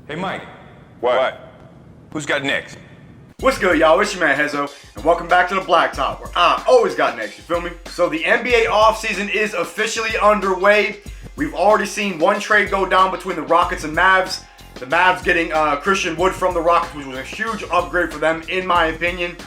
Hey, Mike. What? Who's got next? What's good, y'all? It's your man Hezo, and welcome back to the Blacktop, where I always got next, you feel me? So the NBA offseason is officially underway. We've already seen one trade go down between the Rockets and Mavs. The Mavs getting Christian Wood from the Rockets, which was a huge upgrade for them, in my opinion.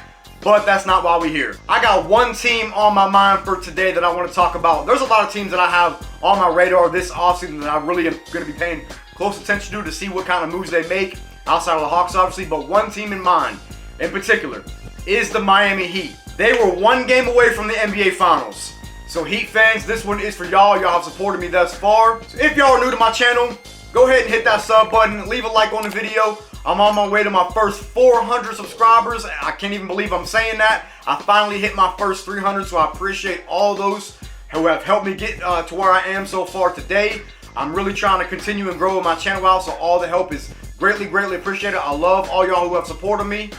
But that's not why we're here. I got one team on my mind for today that I want to talk about. There's a lot of teams that I have on my radar this offseason that I really am going to be paying close attention to see what kind of moves they make, outside of the Hawks, obviously. But one team in mind, in particular, is the Miami Heat. They were one game away from the NBA Finals. So Heat fans, this one is for y'all. Y'all have supported me thus far. So if y'all are new to my channel, go ahead and hit that sub button. Leave a like on the video. I'm on my way to my first 400 subscribers. I can't even believe I'm saying that. I finally hit my first 300, so I appreciate all those who have helped me get to where I am so far today. I'm really trying to continue and grow my channel out, so all the help is greatly appreciated. I love all y'all who have supported me.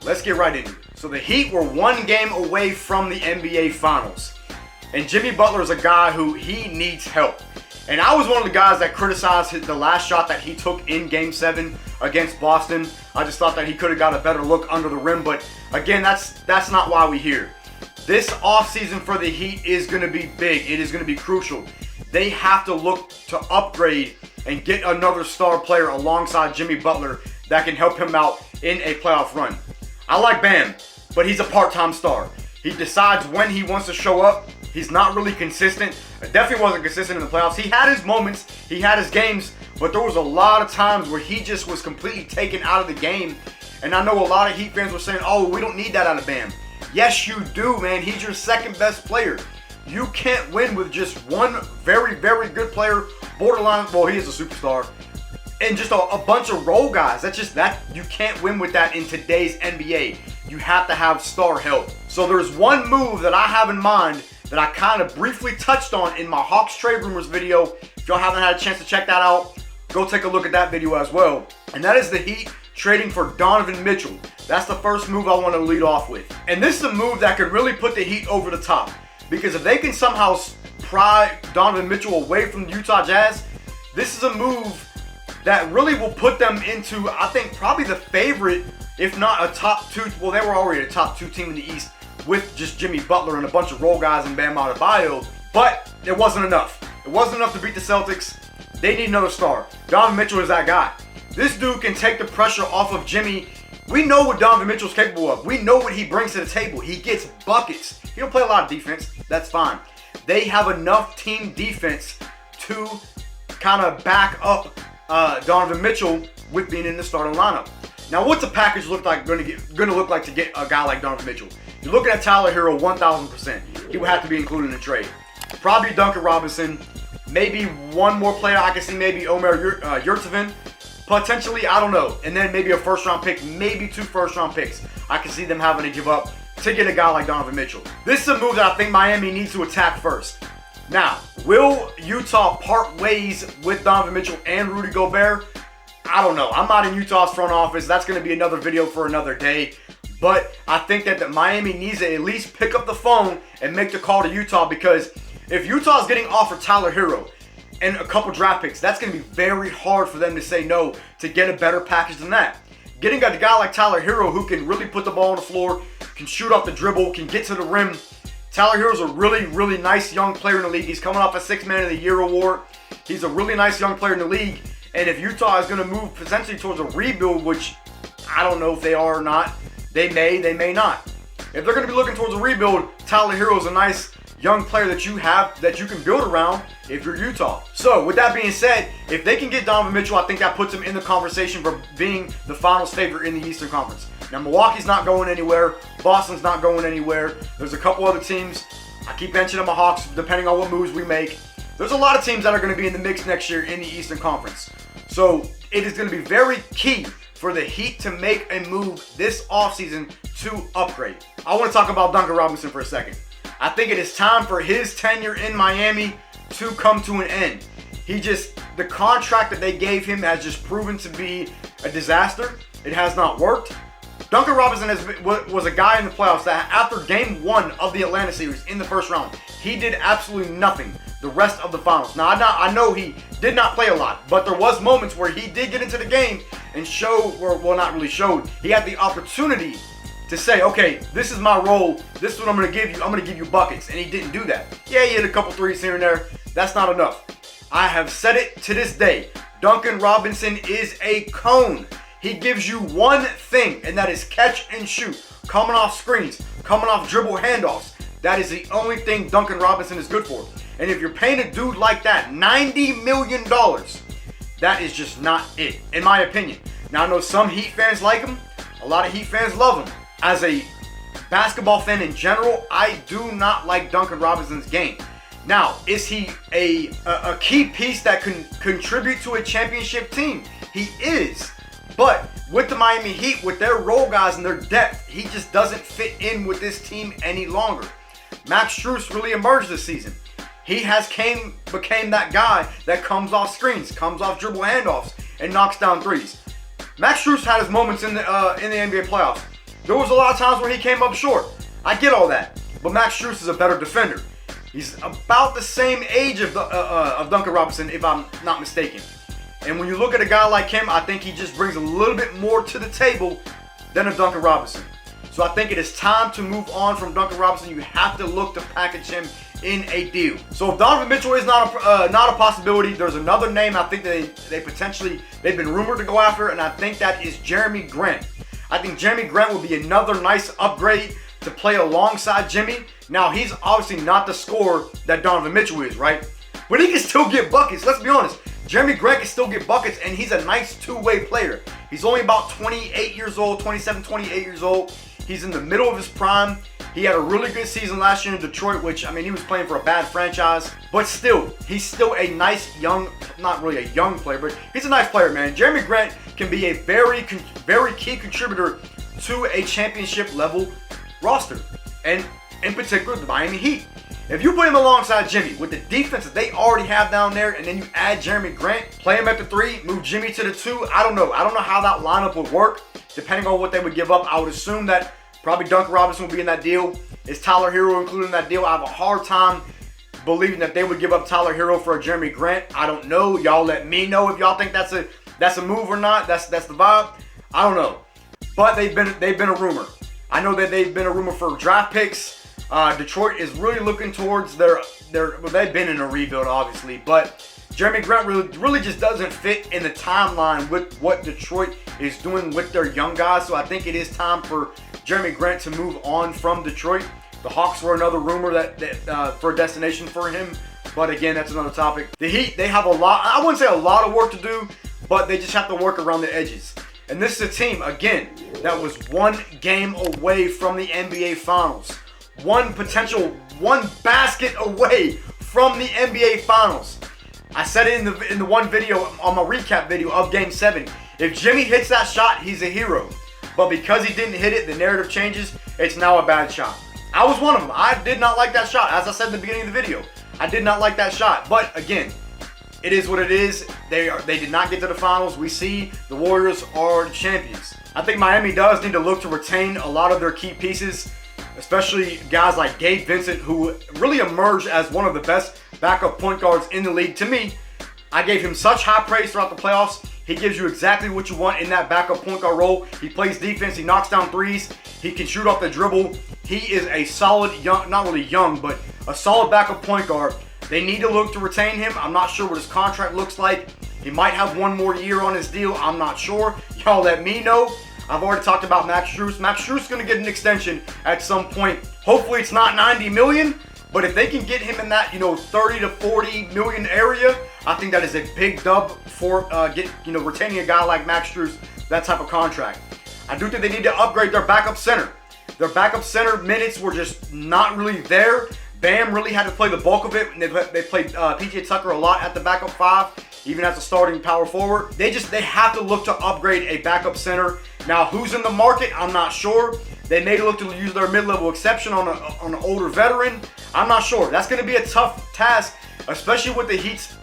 Let's get right into it. So the Heat were one game away from the NBA Finals. And Jimmy Butler is a guy who he needs help. And I was one of the guys that criticized the last shot that he took in Game 7 against Boston. I just thought that he could have got a better look under the rim. But again, that's not why we're here. This offseason for the Heat is going to be big. It is going to be crucial. They have to look to upgrade and get another star player alongside Jimmy Butler that can help him out in a playoff run. I like Bam, but he's a part-time star. He decides when he wants to show up. He's not really consistent. Definitely wasn't consistent in the playoffs. He had his moments, he had his games, but there was a lot of times where he just was completely taken out of the game. And I know a lot of Heat fans were saying, oh, we don't need that out of Bam. Yes, you do, man. He's your second best player. You can't win with just one very good player, borderline, well, he is a superstar, and just a bunch of role guys. You can't win with that in today's NBA. You have to have star help. So there's one move that I have in mind that I kind of briefly touched on in my Hawks trade rumors video. If y'all haven't had a chance to check that out, go take a look at that video as well. And that is the Heat trading for Donovan Mitchell. That's the first move I want to lead off with. And this is a move that could really put the Heat over the top. Because if they can somehow pry Donovan Mitchell away from the Utah Jazz, this is a move that really will put them into, I think, probably the favorite, if not a top two. Well, they were already a top 2 team in the East with just Jimmy Butler and a bunch of role guys and Bam Adebayo. But it wasn't enough. It wasn't enough to beat the Celtics. They need another star. Donovan Mitchell is that guy. This dude can take the pressure off of Jimmy. We know what Donovan Mitchell's capable of. We know what he brings to the table. He gets buckets. He don't play a lot of defense. That's fine. They have enough team defense to kind of back up Donovan Mitchell with being in the starting lineup. Now, what's the package look like going to look like to get a guy like Donovan Mitchell? You're looking at Tyler Hero 1,000%. He would have to be included in the trade. Probably Duncan Robinson. Maybe one more player. I can see maybe Omer Yurtseven. Potentially, I don't know. And then maybe a first-round pick, maybe 2 first-round picks. I can see them having to give up to get a guy like Donovan Mitchell. This is a move that I think Miami needs to attack first. Now, will Utah part ways with Donovan Mitchell and Rudy Gobert? I don't know. I'm not in Utah's front office. That's going to be another video for another day. But I think that Miami needs to at least pick up the phone and make the call to Utah, because if Utah's getting offered Tyler Hero and a couple draft picks, that's going to be very hard for them to say no to get a better package than that. Getting a guy like Tyler Hero who can really put the ball on the floor, can shoot off the dribble, can get to the rim. Tyler Hero's a really nice young player in the league. He's coming off a 6th Man of the Year award. He's a really nice young player in the league. And if Utah is going to move potentially towards a rebuild, which I don't know if they are or not, they may not. If they're going to be looking towards a rebuild, Tyler Hero is a nice young player that you can build around if you're Utah. So with that being said, if they can get Donovan Mitchell, I think that puts him in the conversation for being the finals favorite in the Eastern Conference. Now, Milwaukee's not going anywhere. Boston's not going anywhere. There's a couple other teams. I keep mentioning my Hawks, depending on what moves we make. There's a lot of teams that are going to be in the mix next year in the Eastern Conference. So it is going to be very key for the Heat to make a move this offseason to upgrade. I want to talk about Duncan Robinson for a second. I think it is time for his tenure in Miami to come to an end. The contract that they gave him has just proven to be a disaster. It has not worked. Duncan Robinson was a guy in the playoffs that after game 1 of the Atlanta series in the first round, he did absolutely nothing the rest of the finals. Now, I know he did not play a lot, but there was moments where he did get into the game and show, or well, not really showed. He had the opportunity to say, okay, this is my role. This is what I'm going to give you. I'm going to give you buckets, and he didn't do that. Yeah, he hit a couple threes here and there. That's not enough. I have said it to this day. Duncan Robinson is a cone. He gives you one thing, and that is catch and shoot. Coming off screens, coming off dribble handoffs. That is the only thing Duncan Robinson is good for. And if you're paying a dude like that $90 million, that is just not it, in my opinion. Now, I know some Heat fans like him. A lot of Heat fans love him. As a basketball fan in general, I do not like Duncan Robinson's game. Now, is he a key piece that can contribute to a championship team? He is. But with the Miami Heat, with their role guys and their depth, he just doesn't fit in with this team any longer. Max Strus really emerged this season. He became that guy that comes off screens, comes off dribble handoffs, and knocks down threes. Max Strus had his moments in the NBA playoffs. There was a lot of times where he came up short. I get all that, but Max Strus is a better defender. He's about the same age of Duncan Robinson, if I'm not mistaken. And when you look at a guy like him, I think he just brings a little bit more to the table than a Duncan Robinson. So I think it is time to move on from Duncan Robinson. You have to look to package him in a deal. So if Donovan Mitchell is not a possibility, there's another name I think they've been rumored to go after, and I think that is Jeremy Grant. I think Jeremy Grant will be another nice upgrade to play alongside Jimmy. Now, he's obviously not the scorer that Donovan Mitchell is, right? But he can still get buckets. Let's be honest. Jeremy Grant can still get buckets, and he's a nice two-way player. He's only about 28 years old, 27, 28 years old. He's in the middle of his prime. He had a really good season last year in Detroit, which, I mean, he was playing for a bad franchise. But still, he's still a nice young, not really a young player, but he's a nice player, man. Jeremy Grant can be a very key contributor to a championship level roster. And in particular, the Miami Heat. If you put him alongside Jimmy with the defense that they already have down there, and then you add Jeremy Grant, play him at the 3, move Jimmy to the 2, I don't know. I don't know how that lineup would work, depending on what they would give up. I would assume that probably Duncan Robinson would be in that deal. Is Tyler Hero included in that deal? I have a hard time believing that they would give up Tyler Hero for a Jeremy Grant. I don't know. Y'all let me know if y'all think that's a move or not. That's the vibe. I don't know. But they've been a rumor. I know that they've been a rumor for draft picks. Detroit is really looking towards well, they've been in a rebuild, obviously, but Jeremy Grant really just doesn't fit in the timeline with what Detroit is doing with their young guys. So I think it is time for Jeremy Grant to move on from Detroit. The Hawks were another rumor that for a destination for him, but again, that's another topic. The Heat, they have I wouldn't say a lot of work to do, but they just have to work around the edges. And this is a team, again, that was one game away from the NBA Finals. One basket away from the NBA Finals. I said it in the one video, on my recap video of Game 7. If Jimmy hits that shot, he's a hero. But because he didn't hit it, the narrative changes. It's now a bad shot. I was one of them. I did not like that shot. As I said in the beginning of the video, I did not like that shot. But again, it is what it is. They did not get to the finals. We see the Warriors are the champions. I think Miami does need to look to retain a lot of their key pieces, especially guys like Gabe Vincent, who really emerged as one of the best backup point guards in the league. To me, I gave him such high praise throughout the playoffs. He gives you exactly what you want in that backup point guard role. He plays defense. He knocks down threes. He can shoot off the dribble. He is a solid, not really young, but a solid backup point guard. They need to look to retain him. I'm not sure what his contract looks like. He might have one more year on his deal. I'm not sure. Y'all let me know. I've already talked about Max Strus. Max Strus is going to get an extension at some point. Hopefully it's not $90 million, but if they can get him in that, 30 to 40 million area, I think that is a big dub for retaining a guy like Max Strus, that type of contract. I do think they need to upgrade their backup center. Their backup center minutes were just not really there. Bam really had to play the bulk of it. They played PJ Tucker a lot at the backup 5, even as a starting power forward. They have to look to upgrade a backup center. Now, who's in the market? I'm not sure. They may look to use their mid-level exception on an older veteran. I'm not sure. That's going to be a tough task, especially with the Heat's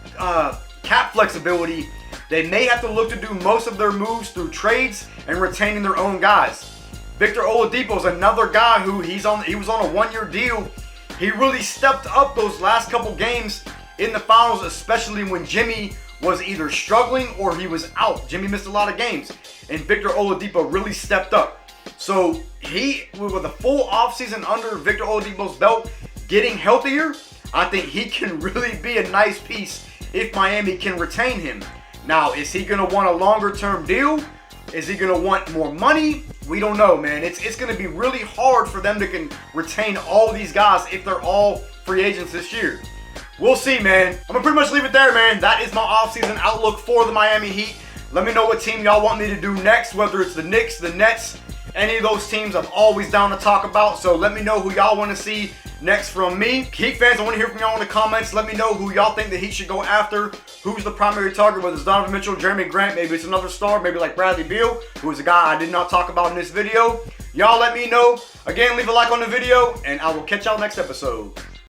cap flexibility. They may have to look to do most of their moves through trades and retaining their own guys. Victor Oladipo is another guy who he was on a one-year deal. He really stepped up those last couple games in the finals, especially when Jimmy was either struggling or he was out. Jimmy missed a lot of games, and Victor Oladipo really stepped up. So with a full offseason under Victor Oladipo's belt, getting healthier, I think he can really be a nice piece if Miami can retain him. Now, is he going to want a longer-term deal? Is he going to want more money? We don't know, man. It's going to be really hard for them to retain all these guys if they're all free agents this year. We'll see, man. I'm going to pretty much leave it there, man. That is my offseason outlook for the Miami Heat. Let me know what team y'all want me to do next, whether it's the Knicks, the Nets, any of those teams I'm always down to talk about. So let me know who y'all want to see next from me. Heat fans, I want to hear from y'all in the comments. Let me know who y'all think the Heat should go after. Who's the primary target, whether it's Donovan Mitchell, Jeremy Grant, maybe it's another star, maybe like Bradley Beal, who is a guy I did not talk about in this video. Y'all let me know. Again, leave a like on the video, and I will catch y'all next episode.